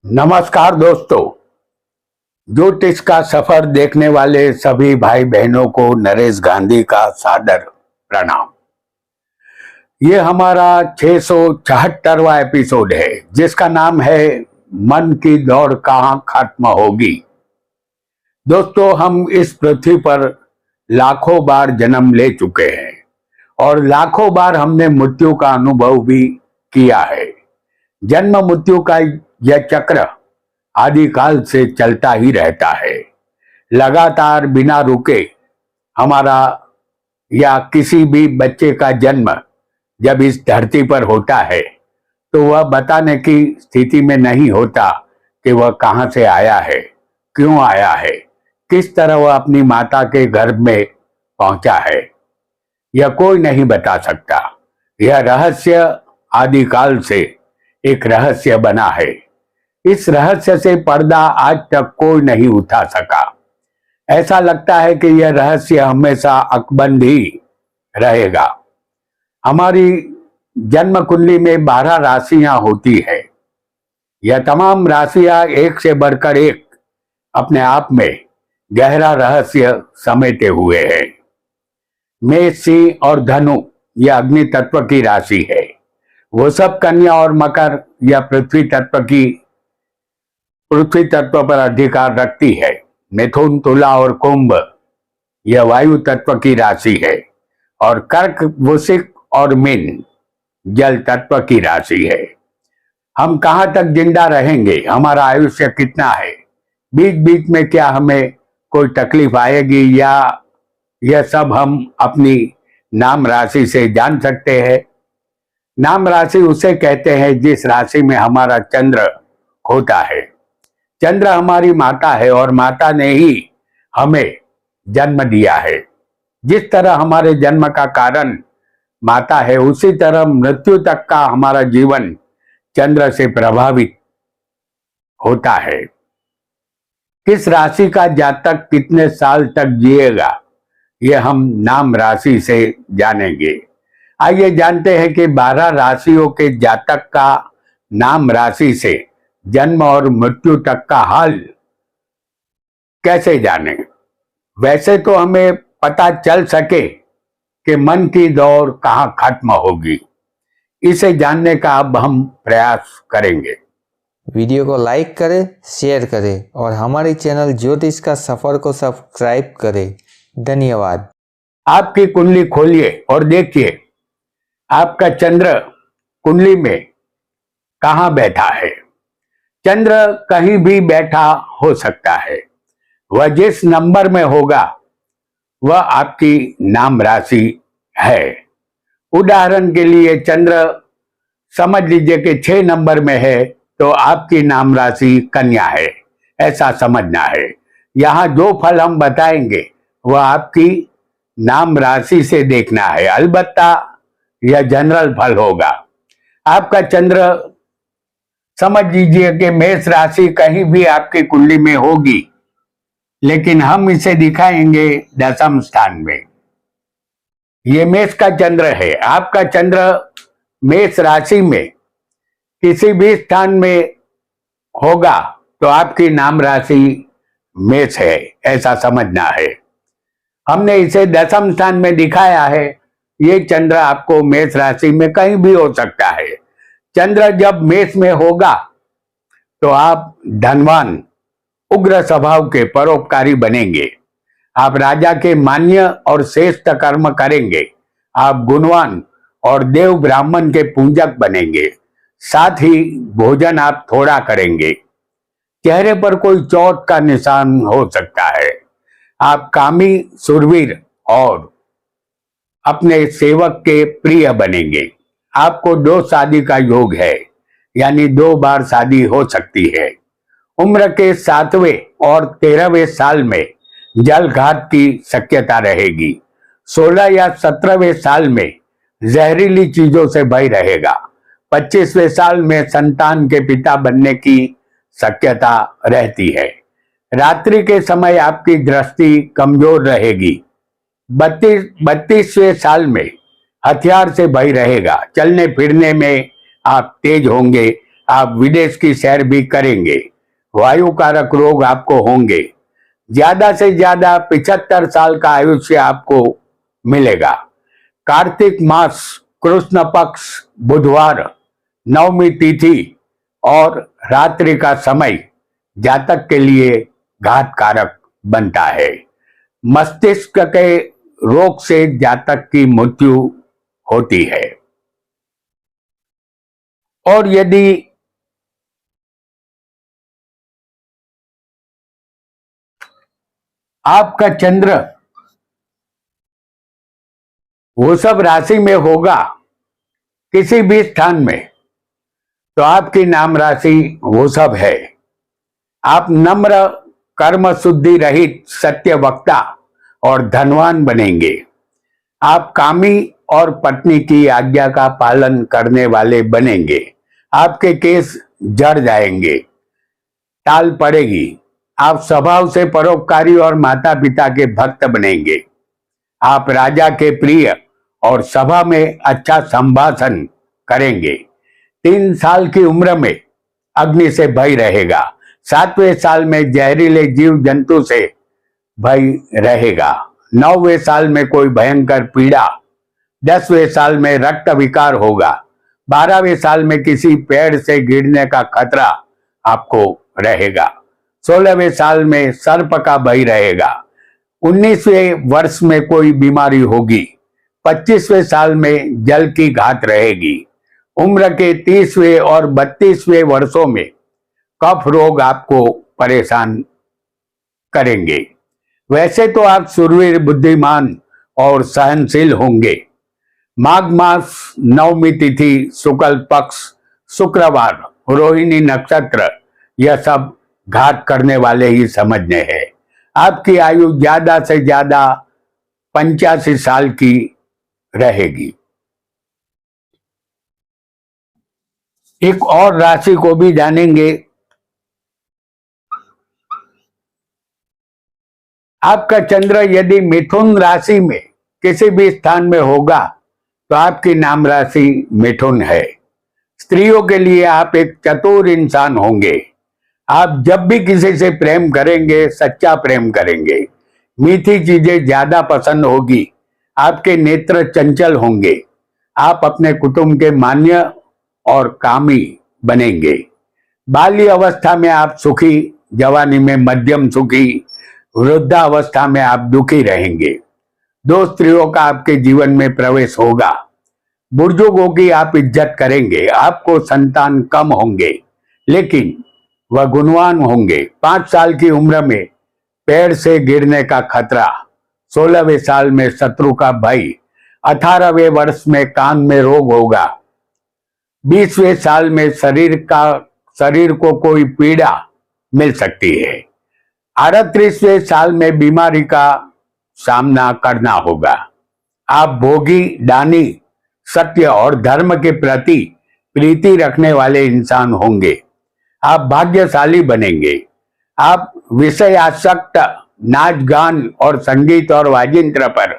नमस्कार दोस्तों। ज्योतिष का सफर देखने वाले सभी भाई बहनों को नरेश गांधी का सादर प्रणाम। ये हमारा 674वां एपिसोड है जिसका नाम है मन की दौड़ कहां खत्म होगी। दोस्तों, हम इस पृथ्वी पर लाखों बार जन्म ले चुके हैं और लाखों बार हमने मृत्यु का अनुभव भी किया है। जन्म मृत्यु का यह चक्र आदिकाल से चलता ही रहता है, लगातार बिना रुके। हमारा या किसी भी बच्चे का जन्म जब इस धरती पर होता है तो वह बताने की स्थिति में नहीं होता कि वह कहां से आया है, क्यों आया है, किस तरह वह अपनी माता के गर्भ में पहुंचा है। यह कोई नहीं बता सकता। यह रहस्य आदिकाल से एक रहस्य बना है। इस रहस्य से पर्दा आज तक कोई नहीं उठा सका। ऐसा लगता है कि यह रहस्य हमेशा अकबंद ही रहेगा। हमारी जन्म कुंडली में 12 राशियां होती है। यह तमाम राशियां एक से बढ़कर एक अपने आप में गहरा रहस्य समेटे हुए हैं। मेष, सिंह और धनु यह अग्नि तत्व की राशि है। वो सब कन्या और मकर यह पृथ्वी तत्व पर अधिकार रखती है। मिथुन, तुला और कुंभ यह वायु तत्व की राशि है और कर्क, वृश्चिक और मीन जल तत्व की राशि है। हम कहां तक जिंदा रहेंगे, हमारा आयुष्य कितना है, बीच बीच में क्या हमें कोई तकलीफ आएगी, या यह सब हम अपनी नाम राशि से जान सकते हैं। नाम राशि उसे कहते हैं जिस राशि में हमारा चंद्र होता है। चंद्र हमारी माता है और माता ने ही हमें जन्म दिया है। जिस तरह हमारे जन्म का कारण माता है, उसी तरह मृत्यु तक का हमारा जीवन चंद्र से प्रभावित होता है। किस राशि का जातक कितने साल तक जिएगा, यह हम नाम राशि से जानेंगे। आइए जानते हैं कि 12 राशियों के जातक का नाम राशि से जन्म और मृत्यु तक का हाल कैसे जाने। वैसे तो हमें पता चल सके कि मन की दौड़ कहां खत्म होगी, इसे जानने का अब हम प्रयास करेंगे। वीडियो को लाइक करें, शेयर करें और हमारे चैनल ज्योतिष का सफर को सब्सक्राइब करें। धन्यवाद। आपकी कुंडली खोलिए और देखिए आपका चंद्र कुंडली में कहां बैठा है। चंद्र कहीं भी बैठा हो सकता है। वह जिस नंबर में होगा वह आपकी नाम राशि है। उदाहरण के लिए चंद्र समझ लीजिए कि 6 नंबर में है तो आपकी नाम राशि कन्या है, ऐसा समझना है। यहाँ जो फल हम बताएंगे वह आपकी नाम राशि से देखना है। अलबत्ता यह जनरल फल होगा। आपका चंद्र समझ लीजिए कि मेष राशि कहीं भी आपकी कुंडली में होगी, लेकिन हम इसे दिखाएंगे 10वें स्थान में। ये मेष का चंद्र है। आपका चंद्र मेष राशि में किसी भी स्थान में होगा तो आपकी नाम राशि मेष है, ऐसा समझना है। हमने इसे 10वें स्थान में दिखाया है। ये चंद्र आपको मेष राशि में कहीं भी हो सकता है। चंद्र जब मेष में होगा तो आप धनवान, उग्र स्वभाव के परोपकारी बनेंगे। आप राजा के मान्य और श्रेष्ठ कर्म करेंगे। आप गुणवान और देव ब्राह्मण के पूजक बनेंगे। साथ ही भोजन आप थोड़ा करेंगे। चेहरे पर कोई चोट का निशान हो सकता है। आप कामी, शूरवीर और अपने सेवक के प्रिय बनेंगे। आपको 2 शादी का योग है, यानी 2 बार शादी हो सकती है। उम्र के 7वें और 13वें साल में जलघात की शक्यता रहेगी। 16 या 17वें साल में जहरीली चीजों से भय रहेगा। 25वें साल में संतान के पिता बनने की शक्यता रहती है। रात्रि के समय आपकी दृष्टि कमजोर रहेगी। 32वें साल में हथियार से भय रहेगा। चलने फिरने में आप तेज होंगे। आप विदेश की सैर भी करेंगे। वायु कारक रोग आपको होंगे। ज्यादा से ज्यादा 75 साल का आयुष्य आपको मिलेगा। कार्तिक मास, कृष्ण पक्ष, बुधवार, नवमी तिथि और रात्रि का समय जातक के लिए घातकारक बनता है। मस्तिष्क के रोग से जातक की मृत्यु होती है। और यदि आपका चंद्र वृषभ राशि में होगा किसी भी स्थान में, तो आपकी नाम राशि वृषभ है। आप नम्र, कर्म शुद्धि रहित, सत्य वक्ता और धनवान बनेंगे। आप कामी और पत्नी की आज्ञा का पालन करने वाले बनेंगे। आपके केस जड़ जाएंगे, टाल पड़ेगी। आप स्वभाव से परोपकारी और माता पिता के भक्त बनेंगे। आप राजा के प्रिय और सभा में अच्छा संभाषण करेंगे। 3 साल की उम्र में अग्नि से भय रहेगा। 7वें साल में जहरीले जीव जंतु से भय रहेगा। 9वें साल में कोई भयंकर पीड़ा। 10वें साल में रक्त विकार होगा। 12वें साल में किसी पेड़ से गिरने का खतरा आपको रहेगा। 16वें साल में सर्प का भय रहेगा। 19वें वर्ष में कोई बीमारी होगी। 25वें साल में जल की घात रहेगी। उम्र के 30वें और 32वें वर्षों में कफ रोग आपको परेशान करेंगे। वैसे तो आप शूरवीर, बुद्धिमान और सहनशील होंगे। माघ मास, नवमी तिथि, शुक्ल पक्ष, शुक्रवार, रोहिणी नक्षत्र, यह सब घात करने वाले ही समझने हैं। आपकी आयु ज्यादा से ज्यादा 85 साल की रहेगी। एक और राशि को भी जानेंगे। आपका चंद्र यदि मिथुन राशि में किसी भी स्थान में होगा, तो आपकी नाम राशि मिथुन है। स्त्रियों के लिए आप एक चतुर इंसान होंगे। आप जब भी किसी से प्रेम करेंगे, सच्चा प्रेम करेंगे। मीठी चीजें ज्यादा पसंद होगी। आपके नेत्र चंचल होंगे। आप अपने कुटुंब के मान्य और कामी बनेंगे। बाल्य अवस्था में आप सुखी, जवानी में मध्यम सुखी, वृद्धावस्था में आप दुखी रहेंगे। 2 स्त्रियों का आपके जीवन में प्रवेश होगा। बुजुर्गों की आप इज्जत करेंगे। आपको संतान कम होंगे, लेकिन वह गुणवान होंगे। 5 साल की उम्र में पेड़ से गिरने का खतरा। 16वें साल में शत्रु का भय। 18वें वर्ष में कान में रोग होगा। 20वें साल में शरीर को कोई पीड़ा मिल सकती है। 38वें साल में बीमारी का सामना करना होगा। आप भोगी, दानी, सत्य और धर्म के प्रति प्रीति रखने वाले इंसान होंगे। आप भाग्यशाली बनेंगे। आप विषय आसक्त, नाच गान और संगीत और वाजिंत्र पर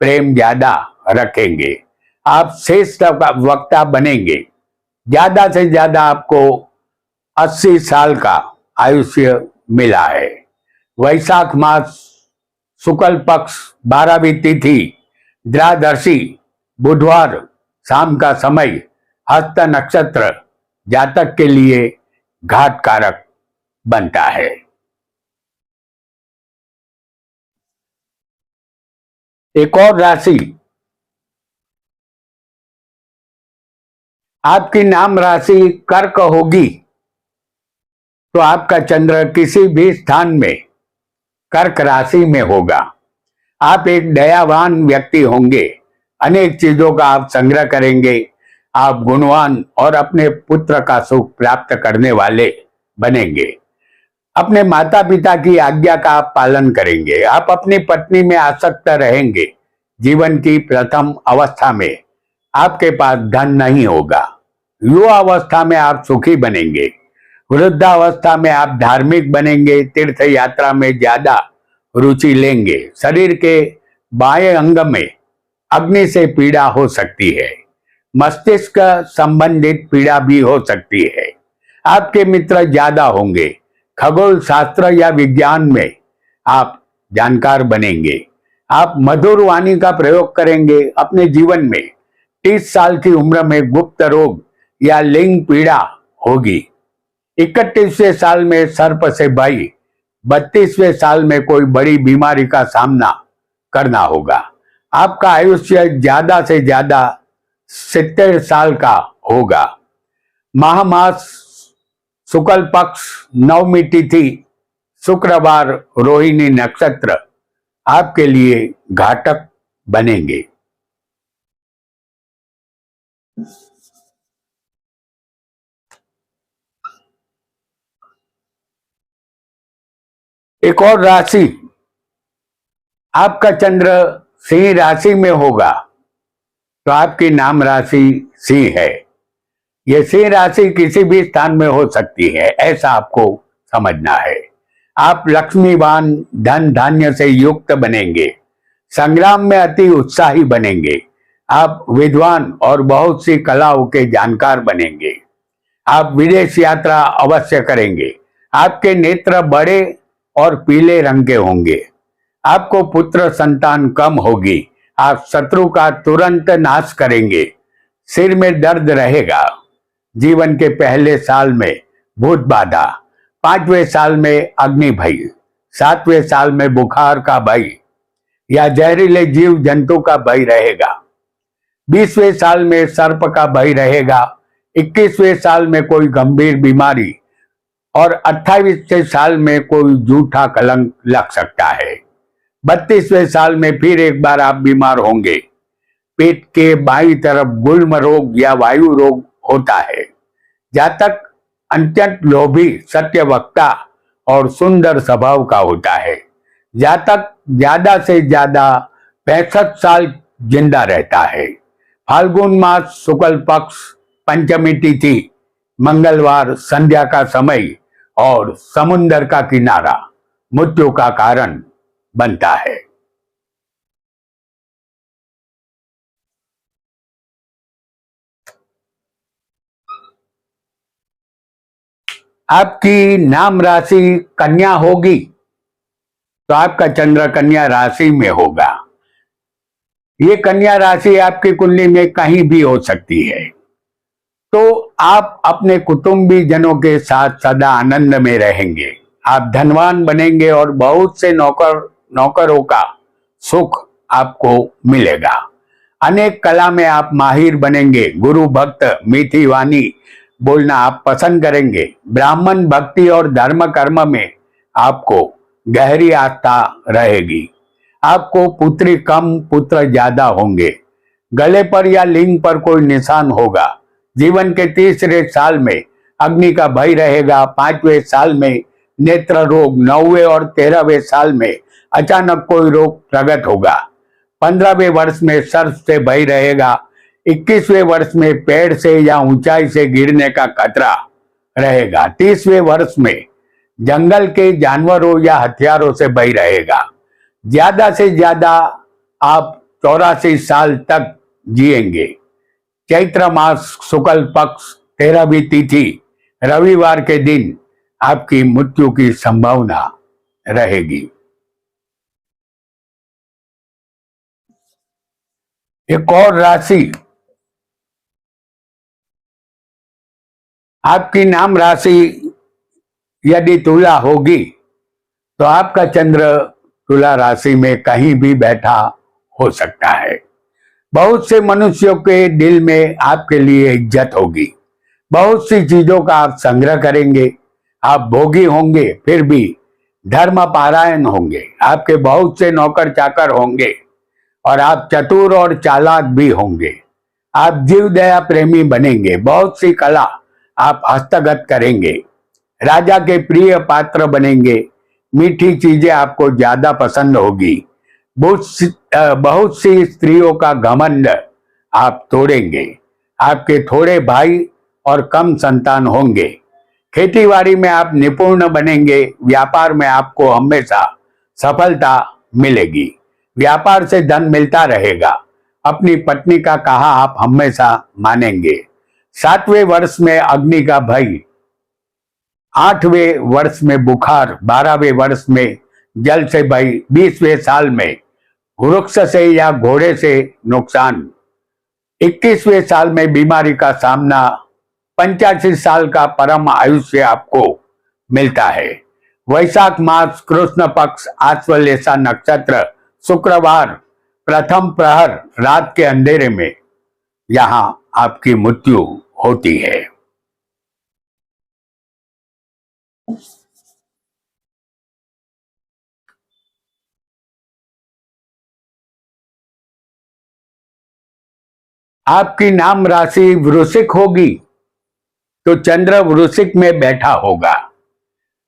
प्रेम ज्यादा रखेंगे। आप श्रेष्ठ वक्ता बनेंगे। ज्यादा से ज्यादा आपको 80 साल का आयुष्य मिला है। वैशाख मास, शुक्ल पक्ष, 12वीं तिथि, द्वादशी, बुधवार, शाम का समय, हस्त नक्षत्र जातक के लिए घातकारक बनता है। एक और राशि, आपकी नाम राशि कर्क होगी, तो आपका चंद्र किसी भी स्थान में कर्क राशि में होगा। आप एक दयावान व्यक्ति होंगे। अनेक चीजों का आप संग्रह करेंगे। आप गुणवान और अपने पुत्र का सुख प्राप्त करने वाले बनेंगे। अपने माता पिता की आज्ञा का आप पालन करेंगे। आप अपनी पत्नी में आसक्त रहेंगे। जीवन की प्रथम अवस्था में आपके पास धन नहीं होगा। युवा अवस्था में आप सुखी बनेंगे। वृद्धावस्था में आप धार्मिक बनेंगे। तीर्थ यात्रा में ज्यादा रुचि लेंगे। शरीर के बाएं अंग में अग्नि से पीड़ा हो सकती है। मस्तिष्क संबंधित पीड़ा भी हो सकती है। आपके मित्र ज्यादा होंगे। खगोल शास्त्र या विज्ञान में आप जानकार बनेंगे। आप मधुर वाणी का प्रयोग करेंगे अपने जीवन में। 30 साल की उम्र में गुप्त रोग या लिंग पीड़ा होगी। 31वें साल में सर्प से भय, 32वें साल में कोई बड़ी बीमारी का सामना करना होगा। आपका आयुष्य ज्यादा से ज्यादा 70 साल का होगा। महामास शुक्ल पक्ष, नवमी तिथि, शुक्रवार, रोहिणी नक्षत्र आपके लिए घातक बनेंगे। एक और राशि, आपका चंद्र सिंह राशि में होगा तो आपकी नाम राशि सिंह है। यह सिंह राशि किसी भी स्थान में हो सकती है, ऐसा आपको समझना है। आप लक्ष्मीवान, धन धान्य से युक्त बनेंगे। संग्राम में अति उत्साही बनेंगे। आप विद्वान और बहुत सी कलाओं के जानकार बनेंगे। आप विदेश यात्रा अवश्य करेंगे। आपके नेत्र बड़े और पीले रंग के होंगे। आपको पुत्र संतान कम होगी। आप शत्रु का तुरंत नाश करेंगे। सिर में दर्द रहेगा। जीवन के पहले साल में भूत बाधा, 5वें साल में अग्नि भय, 7वें साल में बुखार का भय या जहरीले जीव जंतु का भय रहेगा। 20वें साल में सर्प का भय रहेगा। 21वें साल में कोई गंभीर बीमारी और 28वें साल में कोई झूठा कलंक लग सकता है। 32वें साल में फिर एक बार आप बीमार होंगे। पेट के बाईं तरफ गुल्म रोग या वायु रोग होता है। जातक अत्यंत लोभी, सत्यवक्ता और सुंदर स्वभाव का होता है। जातक ज्यादा से ज्यादा 65 साल जिंदा रहता है। फाल्गुन मास शुक्ल पक्ष, पंचमी तिथि, मंगलवार, संध्या का समय और समुन्दर का किनारा मृत्यु का कारण बनता है। आपकी नाम राशि कन्या होगी तो आपका चंद्र कन्या राशि में होगा। ये कन्या राशि आपकी कुंडली में कहीं भी हो सकती है। तो आप अपने कुटुंबी जनों के साथ सदा आनंद में रहेंगे। आप धनवान बनेंगे और बहुत से नौकरों का सुख आपको मिलेगा। अनेक कला में आप माहिर बनेंगे। गुरु भक्त, मीठी वाणी बोलना आप पसंद करेंगे। ब्राह्मण भक्ति और धर्म कर्म में आपको गहरी आस्था रहेगी। आपको पुत्री कम, पुत्र ज्यादा होंगे। गले पर या लिंग पर कोई निशान होगा। जीवन के 3रे साल में अग्नि का भय रहेगा। 5वें साल में नेत्र रोग, 9वें और 13वें साल में अचानक कोई रोग प्रकट होगा। 15वें वर्ष में सर्प से भय रहेगा। 21वें वर्ष में पेड़ से या ऊंचाई से गिरने का खतरा रहेगा। 30वें वर्ष में जंगल के जानवरों या हथियारों से भय रहेगा। ज्यादा से ज्यादा आप 84 साल तक जिएंगे। चैत्र मास शुक्ल पक्ष, 13वीं तिथि, रविवार के दिन आपकी मृत्यु की संभावना रहेगी। एक और राशि, आपकी नाम राशि यदि तुला होगी तो आपका चंद्र तुला राशि में कहीं भी बैठा हो सकता है। बहुत से मनुष्यों के दिल में आपके लिए इज्जत होगी। बहुत सी चीजों का आप संग्रह करेंगे। आप भोगी होंगे फिर भी धर्म पारायण होंगे। आपके बहुत से नौकर चाकर होंगे और आप चतुर और चालाक भी होंगे। आप जीव दया प्रेमी बनेंगे। बहुत सी कला आप हस्तगत करेंगे। राजा के प्रिय पात्र बनेंगे। मीठी चीजें आपको ज्यादा पसंद होगी। बहुत सी स्त्रियों का घमंड आप तोड़ेंगे। आपके थोड़े भाई और कम संतान होंगे। खेतीबाड़ी में आप निपुण बनेंगे। व्यापार में आपको हमेशा सफलता मिलेगी। व्यापार से धन मिलता रहेगा। अपनी पत्नी का कहा आप हमेशा मानेंगे। 7वें वर्ष में अग्नि का भय 8वें वर्ष में बुखार, 12वें वर्ष में जल से भय, 20वें साल में वृक्ष से या घोड़े से नुकसान, 21वें साल में बीमारी का सामना, 85 साल का परम आयुष्य आपको मिलता है। वैशाख मास, कृष्ण पक्ष, आश्वलेषा नक्षत्र, शुक्रवार, प्रथम प्रहर, रात के अंधेरे में यहां आपकी मृत्यु होती है। आपकी नाम राशि वृश्चिक होगी तो चंद्र वृश्चिक में बैठा होगा।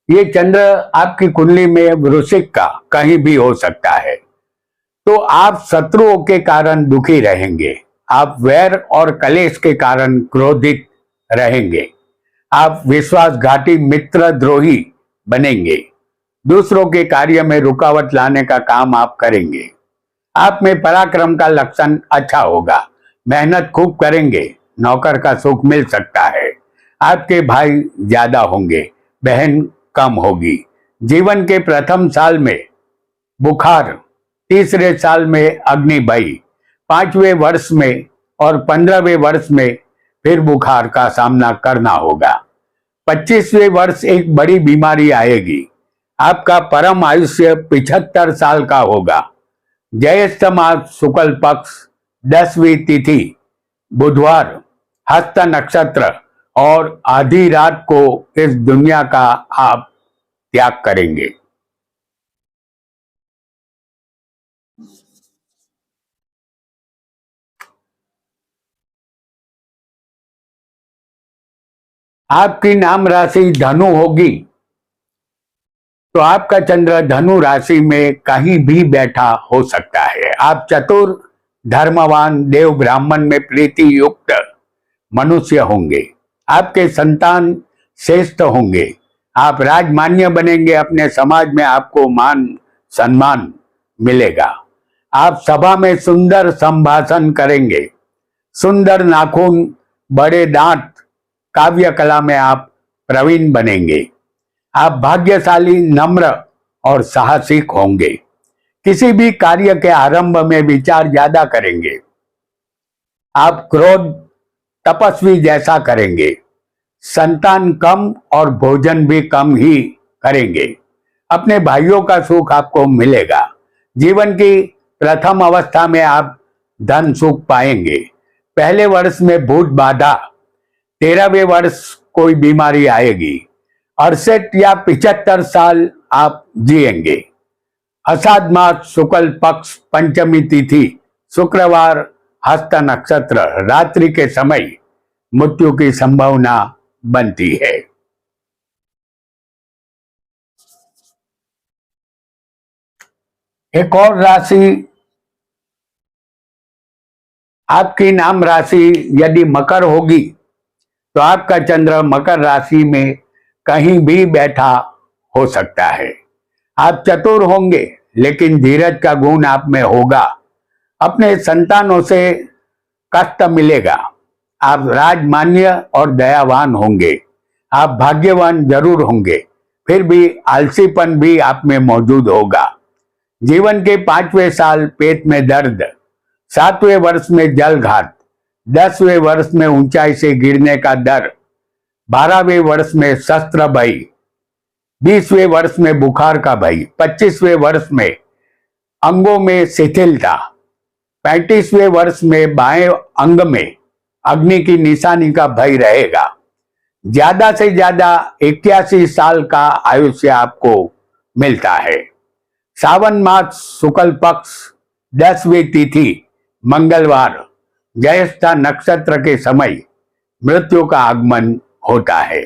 ये चंद्र आपकी कुंडली में वृश्चिक का कहीं भी हो सकता है। तो आप शत्रुओं के कारण दुखी रहेंगे, आप वैर और कलेश के कारण क्रोधित रहेंगे, आप विश्वासघाती मित्रद्रोही बनेंगे, दूसरों के कार्य में रुकावट लाने का काम आप करेंगे। आप में पराक्रम का लक्षण अच्छा होगा, मेहनत खूब करेंगे, नौकर का सुख मिल सकता है। आपके भाई ज्यादा होंगे, बहन कम होगी। जीवन के प्रथम साल में बुखार, तीसरे साल में अग्नि भय, 5वें वर्ष में और 15वें वर्ष में फिर बुखार का सामना करना होगा। 25वें वर्ष एक बड़ी बीमारी आएगी। आपका परम आयुष्य 75 साल का होगा। ज्येष्ठ मास, शुक्ल पक्ष, 10वीं तिथि, बुधवार, हस्त नक्षत्र और आधी रात को इस दुनिया का आप त्याग करेंगे। आपकी नाम राशि धनु होगी तो आपका चंद्र धनु राशि में कहीं भी बैठा हो सकता है। आप चतुर, धर्मवान, देव ब्राह्मण में प्रीति युक्त मनुष्य होंगे। आपके संतान श्रेष्ठ होंगे। आप राजमान्य बनेंगे, अपने समाज में आपको मान सम्मान मिलेगा। आप सभा में सुंदर संभाषण करेंगे। सुंदर नाखून, बड़े दांत, काव्य कला में आप प्रवीण बनेंगे। आप भाग्यशाली, नम्र और साहसिक होंगे। किसी भी कार्य के आरंभ में विचार ज्यादा करेंगे। आप क्रोध तपस्वी जैसा करेंगे। संतान कम और भोजन भी कम ही करेंगे। अपने भाइयों का सुख आपको मिलेगा। जीवन की प्रथम अवस्था में आप धन सुख पाएंगे। पहले वर्ष में भूत बाधा, 13वें वर्ष कोई बीमारी आएगी। 68 या 75 साल आप जिएंगे। अषाढ़ मास, शुक्ल पक्ष, पंचमी तिथि, शुक्रवार, हस्त नक्षत्र, रात्रि के समय मृत्यु की संभावना बनती है। एक और राशि, आपकी नाम राशि यदि मकर होगी तो आपका चंद्र मकर राशि में कहीं भी बैठा हो सकता है। आप चतुर होंगे लेकिन धीरज का गुण आप में होगा। अपने संतानों से कष्ट मिलेगा। आप राजमान्य और दयावान होंगे। आप भाग्यवान जरूर होंगे, फिर भी आलसीपन भी आप में मौजूद होगा। जीवन के 5वें साल पेट में दर्द, 7वें वर्ष में जलघात, 10वें वर्ष में ऊंचाई से गिरने का डर, 12वें वर्ष में शस्त्र भय, 20वें वर्ष में बुखार का भय, 25वें वर्ष में अंगों में शिथिलता, 35वें वर्ष में बाएं अंग में अग्नि की निशानी का भय रहेगा। ज्यादा से ज्यादा 81 साल का आयुष्य आपको मिलता है। सावन मास, शुक्ल पक्ष, 10वीं तिथि, मंगलवार, ज्येष्ठा नक्षत्र के समय मृत्यु का आगमन होता है।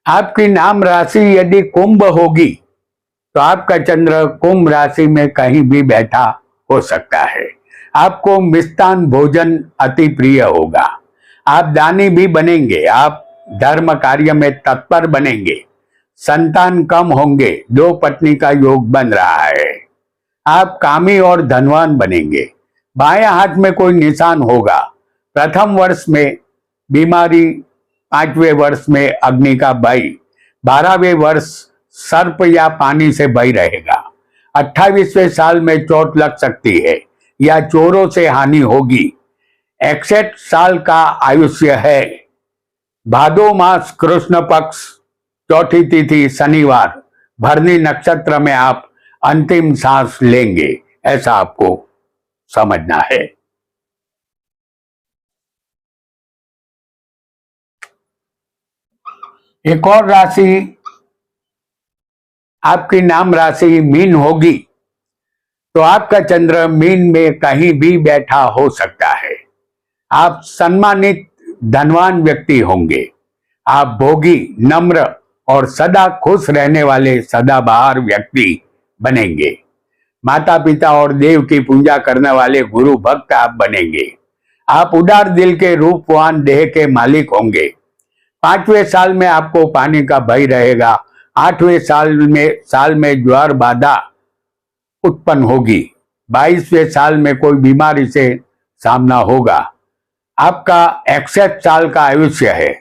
आपकी नाम राशि यदि कुंभ होगी तो आपका चंद्र कुंभ राशि में कहीं भी बैठा हो सकता है। आपको मिष्टान भोजन अति प्रिय होगा। आप दानी भी बनेंगे। आप धर्म कार्य में तत्पर बनेंगे। संतान कम होंगे। 2 पत्नी का योग बन रहा है। आप कामी और धनवान बनेंगे। बाएं हाथ में कोई निशान होगा। प्रथम वर्ष में बीमारी, 5वें वर्ष में अग्नि का भय, 12वें वर्ष सर्प या पानी से भय रहेगा। 28वें साल में चोट लग सकती है या चोरों से हानि होगी। 61 साल का आयुष्य है। भादो मास कृष्ण पक्ष, चौथी तिथि शनिवार, भरनी नक्षत्र में आप अंतिम सांस लेंगे, ऐसा आपको समझना है। एक और राशि आपकी नाम राशि मीन होगी, तो आपका चंद्र मीन में कहीं भी बैठा हो सकता है। आप सम्मानित धनवान व्यक्ति होंगे। आप भोगी, नम्र और सदा खुश रहने वाले सदाबहार व्यक्ति बनेंगे। माता पिता और देव की पूजा करने वाले गुरु भक्त आप बनेंगे। आप उदार दिल के रूपवान देह के मालिक होंगे। 5वें साल में आपको पानी का भय रहेगा। 8वें साल में ज्वर बाधा उत्पन्न होगी। 22वें साल में कोई बीमारी से सामना होगा। आपका 61 साल का आयुष्य है।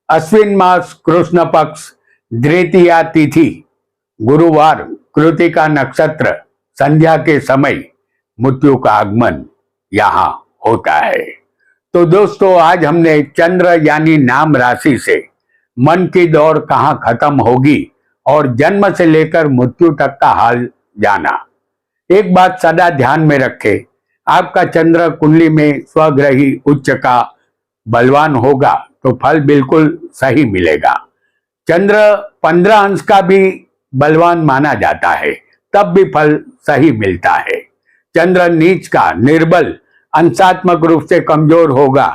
अश्विन मास कृष्ण पक्ष, द्वितीया तिथि, गुरुवार, कृतिका नक्षत्र, संध्या के समय मृत्यु का आगमन यहां होता है। तो दोस्तों, आज हमने चंद्र यानी नाम राशि से मन की दौड़ कहां खत्म होगी और जन्म से लेकर मृत्यु तक का हाल जाना। एक बात सदा ध्यान में रखें, आपका चंद्र कुंडली में स्वग्रही उच्च का बलवान होगा तो फल बिल्कुल सही मिलेगा। चंद्र 15 अंश का भी बलवान माना जाता है, तब भी फल सही मिलता है। चंद्र नीच का, निर्बल, अंशात्मक रूप से कमजोर होगा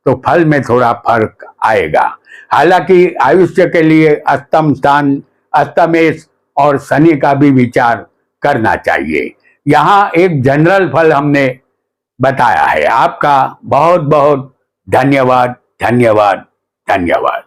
तो फल में थोड़ा फर्क आएगा। हालांकि आयुष्य के लिए अष्टम स्थान, अष्टमेश और शनि का भी विचार करना चाहिए। यहाँ एक जनरल फल हमने बताया है। आपका बहुत बहुत धन्यवाद, धन्यवाद, धन्यवाद।